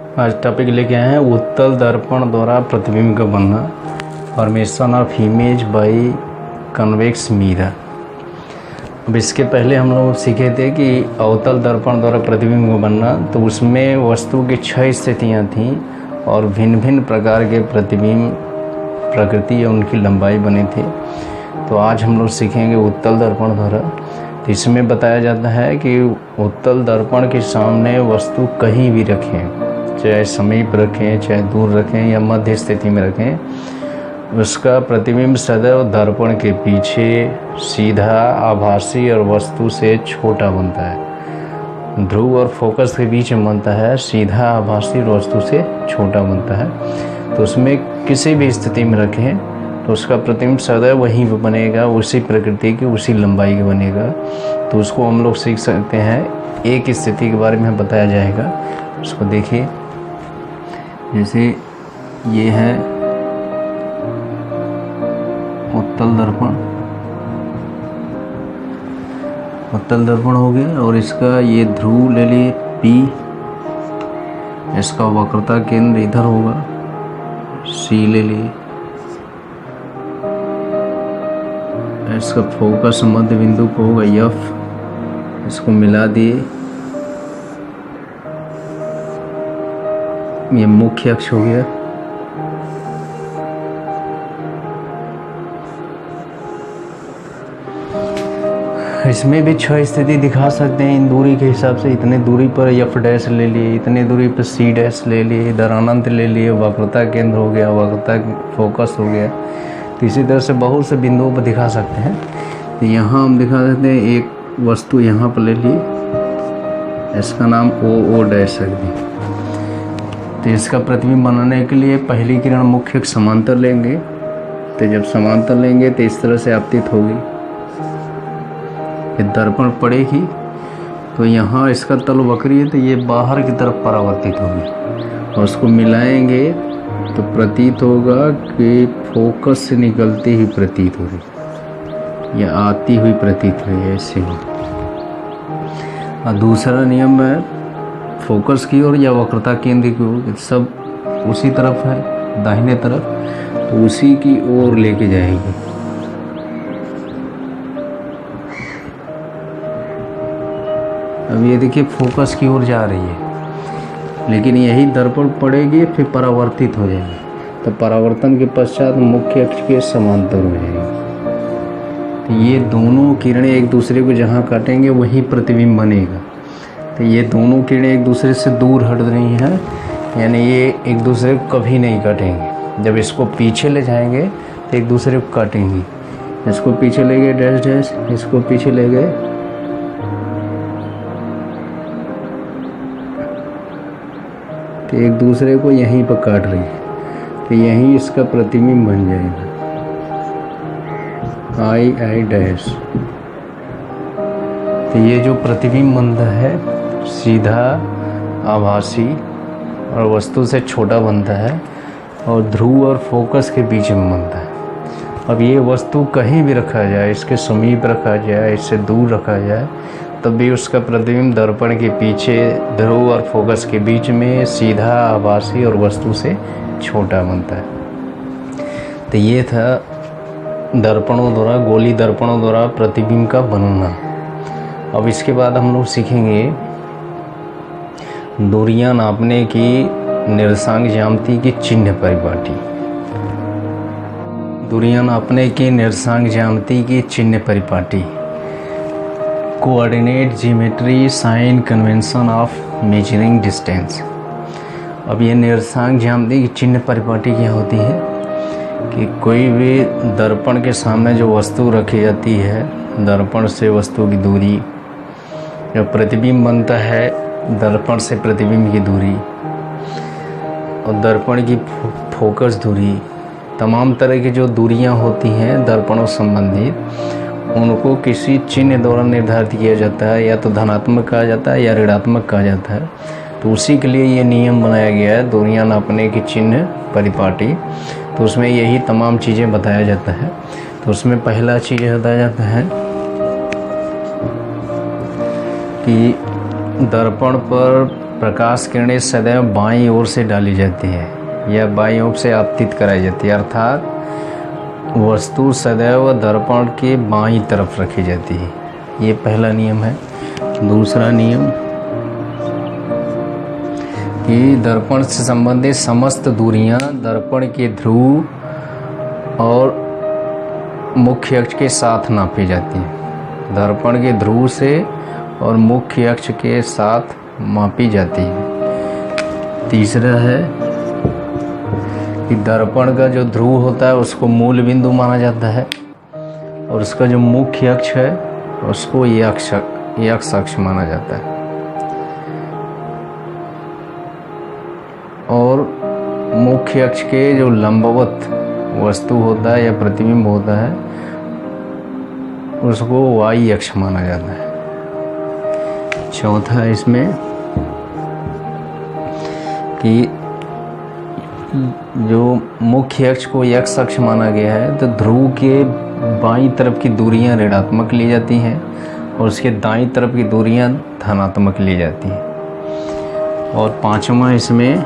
आज टॉपिक लेके आए हैं उत्तल दर्पण द्वारा प्रतिबिंब का बनना, formation of image by convex mirror. अब इसके पहले हम लोग सीखे थे कि अवतल दर्पण द्वारा प्रतिबिंब का बनना, तो उसमें वस्तु की 6 स्थितियाँ थीं और भिन्न भिन्न प्रकार के प्रतिबिंब प्रकृति या उनकी लंबाई बनी थी। तो आज हम लोग सीखेंगे उत्तल दर्पण द्वारा। तो इसमें बताया जाता है कि उत्तल दर्पण के सामने वस्तु कहीं भी रखें, चाहे समीप रखें, चाहे दूर रखें या मध्य स्थिति में रखें, उसका प्रतिबिंब सदैव दर्पण के पीछे सीधा, आभासी और वस्तु से छोटा बनता है। ध्रुव और फोकस के बीच में बनता है, सीधा, आभासी और वस्तु से छोटा बनता है। तो उसमें किसी भी स्थिति में रखें तो उसका प्रतिबिंब सदैव वहीं पर बनेगा, उसी प्रकृति की, उसी लंबाई का बनेगा। तो उसको हम लोग सीख सकते हैं। एक स्थिति के बारे में बताया जाएगा, उसको देखिए। जैसे ये है उत्तल दर्पण, उत्तल दर्पण हो गया और इसका ये ध्रुव ले लिए P, इसका वक्रता केंद्र इधर होगा, C ले लिए, इसका फोकस मध्य बिंदु को होगा F, इसको मिला दिए, ये मुख्य अक्ष हो गया। इसमें भी 6 स्थिति दिखा सकते हैं इन दूरी के हिसाब से। इतने दूरी पर F डैश ले लिए, इतने दूरी पर C डैश ले लिए, इधर अनंत ले लिए, वक्रता केंद्र हो गया, वक्रता फोकस हो गया। तो इसी तरह से बहुत से बिंदुओं पर दिखा सकते हैं। तो यहाँ हम दिखा सकते हैं एक वस्तु यहाँ पर ले ली, इसका नाम O डैश रख दी। तो इसका प्रतिबिंब बनाने के लिए पहली किरण मुख्य समांतर लेंगे। तो जब समांतर लेंगे तो इस तरह से आपतित होगी, ये दर्पण पड़ेगी। तो यहाँ इसका तल वक्री है, तो ये बाहर की तरफ परावर्तित होगी और उसको मिलाएंगे तो प्रतीत होगा कि फोकस से निकलती ही प्रतीत होगी या आती हुई प्रतीत हुई, ऐसे ही। और दूसरा नियम है फोकस की ओर या वक्रता केंद्र की ओर, सब उसी तरफ है, दाहिने तरफ, तो उसी की ओर लेके जाएंगे। अब ये देखिए फोकस की ओर जा रही है, लेकिन यही दर्पण पड़ेगी फिर परावर्तित हो जाएगी। तो परावर्तन के पश्चात मुख्य अक्ष के समांतर हो जाएगी। तो ये दोनों किरणें एक दूसरे को जहाँ काटेंगे वही प्रतिबिंब बनेगा। तो ये दोनों किरणें एक दूसरे से दूर हट रही हैं, यानी ये एक दूसरे को कभी नहीं काटेंगे। जब इसको पीछे ले जाएंगे तो एक दूसरे को काटेंगी। इसको पीछे ले गए डैश डैश, इसको पीछे ले गए, तो एक दूसरे को यहीं पर काट रही है। तो यहीं इसका प्रतिबिंब बन जाएगा I डैश। तो ये जो प्रतिबिंब बनता है सीधा, आभासी और वस्तु से छोटा बनता है और ध्रुव और फोकस के बीच में बनता है। अब ये वस्तु कहीं भी रखा जाए, इसके समीप रखा जाए, इससे दूर रखा जाए, तब भी उसका प्रतिबिंब दर्पण के पीछे, ध्रुव और फोकस के बीच में सीधा, आभासी और वस्तु से छोटा बनता है। तो ये था दर्पणों द्वारा, गोली दर्पणों द्वारा प्रतिबिंब का बनना। अब इसके बाद हम लोग सीखेंगे दूरियां नापने की निर्देशांक ज्यामिति की चिन्ह परिपाटी। दूरियां नापने की निर्देशांक ज्यामिति की चिन्ह परिपाटी, coordinate geometry sign convention of measuring distance. अब ये निर्देशांक ज्यामिति की चिन्ह परिपाटी क्या होती है कि कोई भी दर्पण के सामने जो वस्तु रखी जाती है, दर्पण से वस्तु की दूरी, जो प्रतिबिंब बनता है दर्पण से प्रतिबिंब की दूरी और दर्पण की फोकस दूरी, तमाम तरह की जो दूरियां होती हैं दर्पणों संबंधित, उनको किसी चिन्ह द्वारा निर्धारित किया जाता है। या तो धनात्मक कहा जाता है या ऋणात्मक कहा जाता है। तो उसी के लिए ये नियम बनाया गया है, दूरियां नापने की चिन्ह परिपाटी। तो उसमें यही तमाम चीज़ें बताया जाता है। तो उसमें पहला चीज़ बताया जाता है कि दर्पण पर प्रकाश किरणें सदैव बाईं ओर से डाली जाती है या बाईं ओर से आपतित कराई जाती है, अर्थात वस्तु सदैव दर्पण के बाईं तरफ रखी जाती है। ये पहला नियम है। दूसरा नियम कि दर्पण से संबंधित समस्त दूरियां दर्पण के ध्रुव और मुख्य अक्ष के साथ नापी जाती हैं। दर्पण के ध्रुव से और मुख्य अक्ष के साथ मापी जाती है। तीसरा है कि दर्पण का जो ध्रुव होता है उसको मूल बिंदु माना जाता है और उसका जो मुख्य अक्ष है उसको यक्ष अक्ष माना जाता है। और मुख्य अक्ष के जो लंबवत वस्तु होता है या प्रतिबिंब होता है उसको वाई अक्ष माना जाता है। चौथा इसमें कि जो मुख्य अक्ष को यक्ष अक्ष माना गया है तो ध्रुव के बाईं तरफ की दूरियां ऋणात्मक ली जाती हैं और उसके दाईं तरफ की दूरियां धनात्मक ली जाती हैं। और पांचवा इसमें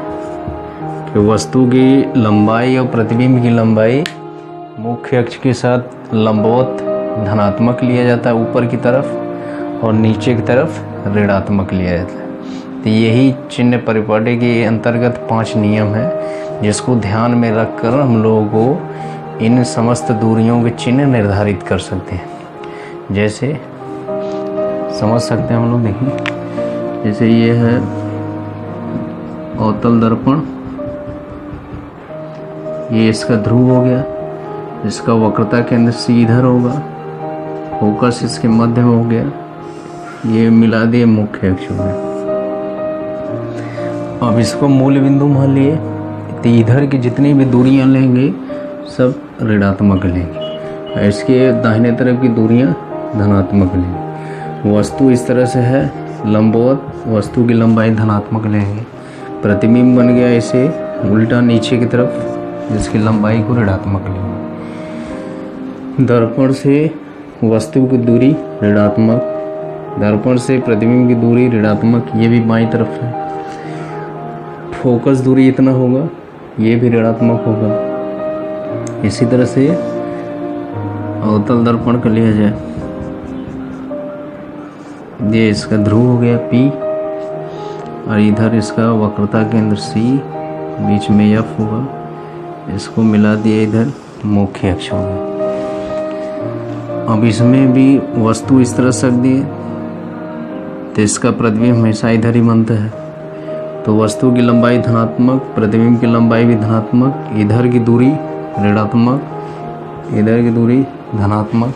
कि वस्तु की लंबाई और प्रतिबिंब की लंबाई मुख्य अक्ष के साथ लंबवत धनात्मक लिया जाता है ऊपर की तरफ और नीचे की तरफ ऋणात्मक लिया जाता है। तो यही चिन्ह परिपाटी के अंतर्गत 5 नियम हैं जिसको ध्यान में रखकर हम लोगों को इन समस्त दूरियों के चिन्ह निर्धारित कर सकते हैं। जैसे समझ सकते हैं हम लोग, देखिए जैसे ये है अवतल दर्पण, ये इसका ध्रुव हो गया, इसका वक्रता केंद्र C इधर होगा, फोकस इसके मध्य में हो गया, ये मिला दिए मुख्य अक्ष में। अब इसको मूल बिंदु मान लिए तो इधर की जितनी भी दूरियां लेंगे सब ऋणात्मक लेंगे, इसके दाहिने तरफ की दूरियां धनात्मक लेंगे। वस्तु इस तरह से है लंबवत, वस्तु की लंबाई धनात्मक लेंगे। प्रतिबिंब बन गया इसे उल्टा नीचे की तरफ, जिसकी लंबाई को ऋणात्मक लेंगे। दर्पण से वस्तु की दूरी ऋणात्मक, दर्पण से प्रतिबिंब की दूरी ऋणात्मक, ये भी बाईं तरफ है। फोकस दूरी इतना होगा, ये भी ऋणात्मक होगा। इसी तरह से अवतल दर्पण का लिया जाए, ये इसका ध्रुव हो गया P और इधर इसका वक्रता केंद्र C, बीच में F होगा, इसको मिला दिया इधर मुख्य अक्ष होगा। अब इसमें भी वस्तु इस तरह से रख दिए तो इसका प्रतिबिंब हमेशा इधर ही बनता है। तो वस्तु की लंबाई धनात्मक, प्रतिबिंब की लंबाई भी धनात्मक, इधर की दूरी ऋणात्मक, इधर की दूरी धनात्मक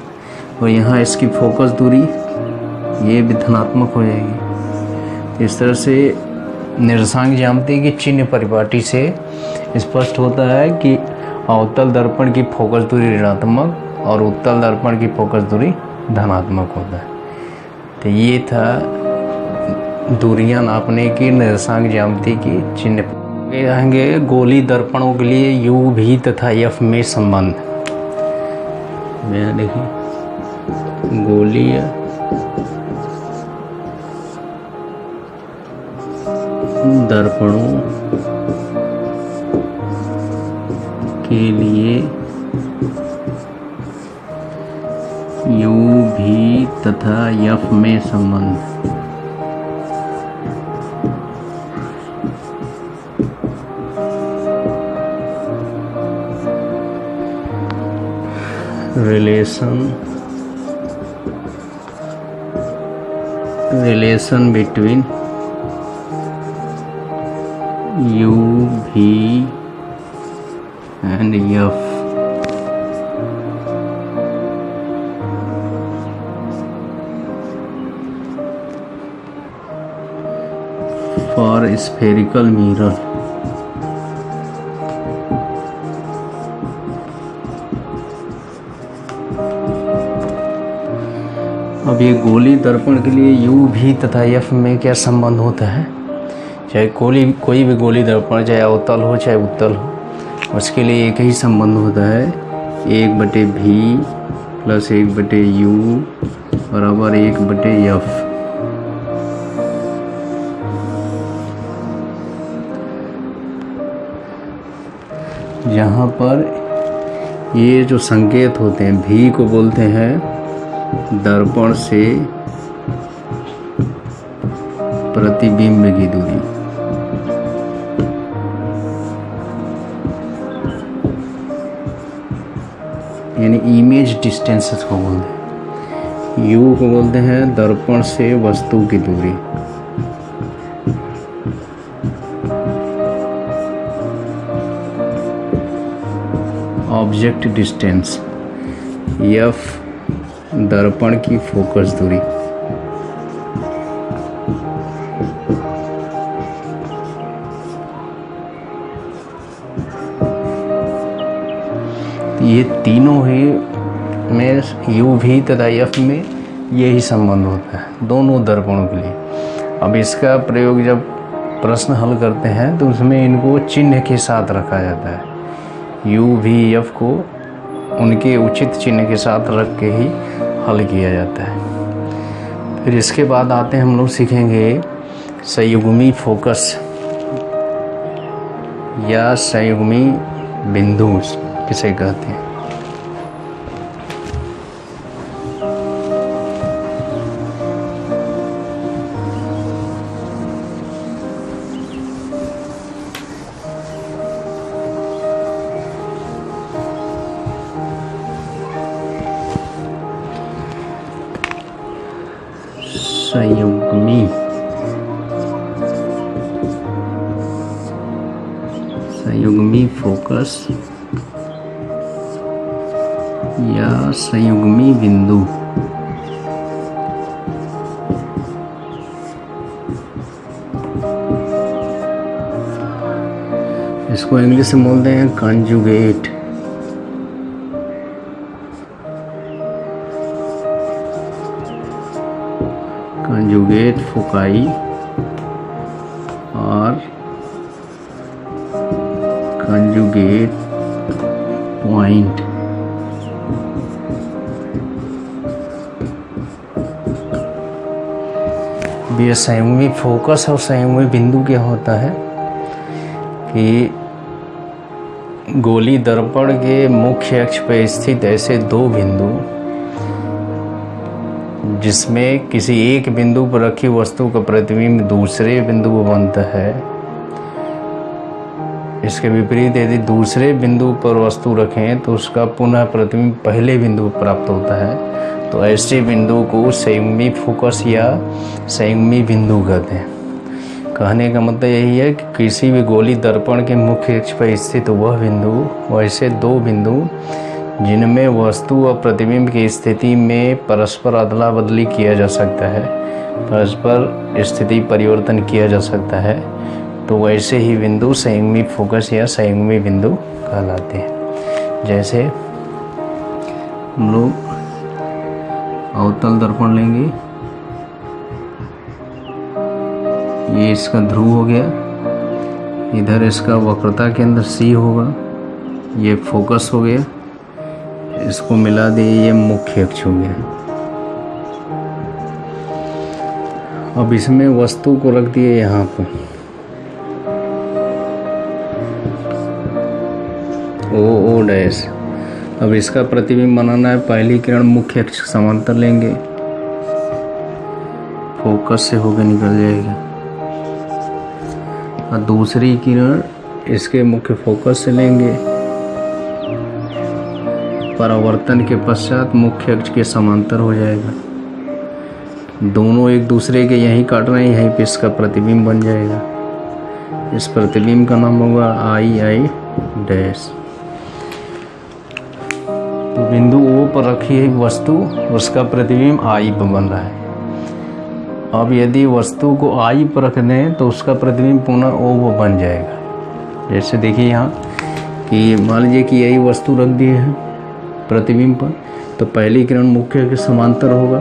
और यहाँ इसकी फोकस दूरी ये भी धनात्मक हो जाएगी। इस तरह से निर्देशांक ज्यामिति की चिन्ह परिपाटी से स्पष्ट होता है कि अवतल दर्पण की फोकस दूरी ऋणात्मक और उत्तल दर्पण की फोकस दूरी धनात्मक होता है। तो ये था दूरियां नापने की निर्देशांक ज्यामिति की चिन्ह। आएंगे गोली दर्पणों के लिए U, V तथा F में संबंध। देखिए गोली दर्पणों के लिए U, V तथा F में संबंध। relation between U, V and F for spherical mirror। अब ये गोली दर्पण के लिए U, V तथा F में क्या संबंध होता है? चाहे कोई भी गोली दर्पण चाहे अवतल हो चाहे उत्तल हो, उसके लिए एक ही संबंध होता है, 1/V प्लस 1/U बराबर 1/F। जहाँ पर ये जो संकेत होते हैं, भी को बोलते हैं दर्पण से प्रतिबिंब की दूरी। यानी इमेज डिस्टेंसेस को बोलते हैं। यू को बोलते हैं दर्पण से वस्तु की दूरी। Object distance. एफ दर्पण की फोकस दूरी। ये तीनों ही में यू भी तथा एफ में यही संबंध होता है दोनों दर्पणों के लिए। अब इसका प्रयोग जब प्रश्न हल करते हैं तो उसमें इनको चिन्ह के साथ रखा जाता है। यू भी एफ को उनके उचित चिन्ह के साथ रख के ही हल किया जाता है। फिर इसके बाद आते हैं हम लोग सीखेंगे संयुग्मी फोकस या संयुग्मी बिंदु किसे कहते हैं। संयुग्मी फोकस या संयुग्मी बिंदु। इसको इंग्लिश में बोलते हैं कॉन्जुगेट। कॉन्जुगेट फोकाई और कॉन्जुगेट पॉइंट। ये संयुग्मी फोकस और संयुग्मी बिंदु क्या होता है कि गोली दर्पण के मुख्य अक्ष पर स्थित ऐसे दो बिंदु जिसमें किसी एक बिंदु पर रखी वस्तु का प्रतिबिंब दूसरे बिंदु पर बनता है। इसके विपरीत यदि दूसरे बिंदु पर वस्तु रखें तो उसका पुनः प्रतिबिंब पहले बिंदु पर प्राप्त होता है। तो ऐसे बिंदु को संयुग्मी फोकस या संयुग्मी बिंदु कहते हैं। कहने का मतलब यही है कि किसी भी गोली दर्पण के मुख्य अक्ष पर स्थित वह बिंदु वैसे दो बिंदु जिनमें वस्तु और प्रतिबिंब की स्थिति में परस्पर अदला बदली किया जा सकता है, परस्पर स्थिति परिवर्तन किया जा सकता है, तो वैसे ही बिंदु संयुग्मी फोकस या संयुग्मी बिंदु कहलाते हैं। जैसे हम लोग अवतल दर्पण लेंगे, ये इसका ध्रुव हो गया, इधर इसका वक्रता के अंदर सी होगा, ये फोकस हो गया, इसको मिला दिए ये मुख्य अक्ष हो गया। अब इसमें वस्तु को रख दिए यहाँ पर ओ डैश। अब इसका प्रतिबिंब बनाना है, पहली किरण मुख्य अक्ष समांतर लेंगे, फोकस से होकर निकल जाएगी, और दूसरी किरण इसके मुख्य फोकस से लेंगे, परावर्तन के पश्चात मुख्य अक्ष के समांतर हो जाएगा। दोनों एक दूसरे के यहीं काट रहे हैं, यहीं पे इसका प्रतिबिंब बन जाएगा। इस प्रतिबिंब का नाम होगा आई डैश। तो बिंदु ओ पर रखी है वस्तु, उसका प्रतिबिंब आई पर बन रहा है। अब यदि वस्तु को आई पर रख दें तो उसका प्रतिबिंब पुनः ओ पर बन जाएगा। जैसे देखिए यहाँ कि मान लीजिए कि यही वस्तु रख दी है प्रतिबिंब पर, तो पहली किरण मुख्य के समांतर होगा,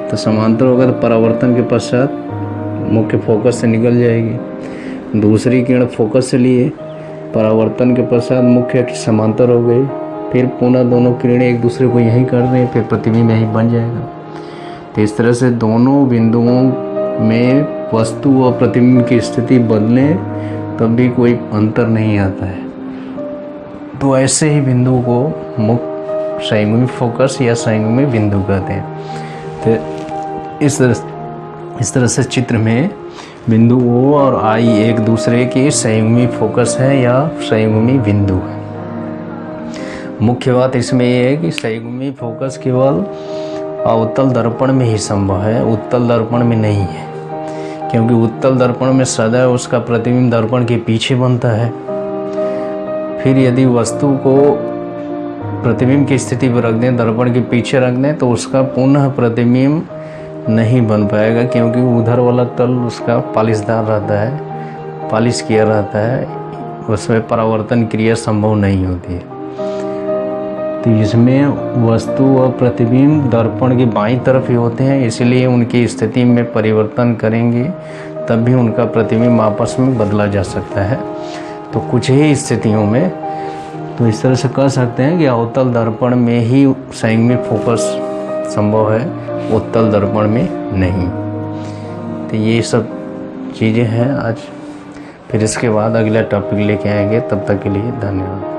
तो समांतर होगा तो परावर्तन के पश्चात मुख्य फोकस से निकल जाएगी। दूसरी किरण फोकस से लिए, परावर्तन के पश्चात मुख्य अक्ष समांतर हो गई, फिर पुनः दोनों किरणें एक दूसरे को यहीं कर रहे हैं, फिर प्रतिबिंब यहीं बन जाएगा। तो इस तरह से दोनों बिंदुओं में वस्तु और प्रतिबिंब की स्थिति बदले तब भी कोई अंतर नहीं आता है। तो ऐसे ही बिंदु को मुख्य संयुग्मी फोकस या संयुग्मी बिंदु कहते हैं। तो इस तरह से चित्र में बिंदु O और I एक दूसरे के संयुग्मी फोकस है या संयुग्मी बिंदु है। मुख्य बात इसमें यह है कि संयुग्मी फोकस केवल अवतल दर्पण में ही संभव है, उत्तल दर्पण में नहीं है, क्योंकि उत्तल दर्पण में सदैव उसका प्रतिबिंब दर्पण के पीछे बनता है। फिर यदि वस्तु को प्रतिबिंब की स्थिति पर रख दें, दर्पण के पीछे रख दें, तो उसका पुनः प्रतिबिंब नहीं बन पाएगा, क्योंकि उधर वाला तल उसका पालिशदार रहता है, पालिश किया रहता है, उसमें परावर्तन क्रिया संभव नहीं होती है। तो इसमें वस्तु और प्रतिबिंब दर्पण के बाईं तरफ ही होते हैं, इसलिए उनकी स्थिति में परिवर्तन करेंगे तब भी उनका प्रतिबिंब आपस में बदला जा सकता है। तो कुछ ही स्थितियों में तो इस तरह से कह सकते हैं कि अवतल दर्पण में ही संयुग्मी फोकस संभव है, उत्तल दर्पण में नहीं। तो ये सब चीज़ें हैं आज। फिर इसके बाद अगला टॉपिक लेके आएंगे। तब तक के लिए धन्यवाद।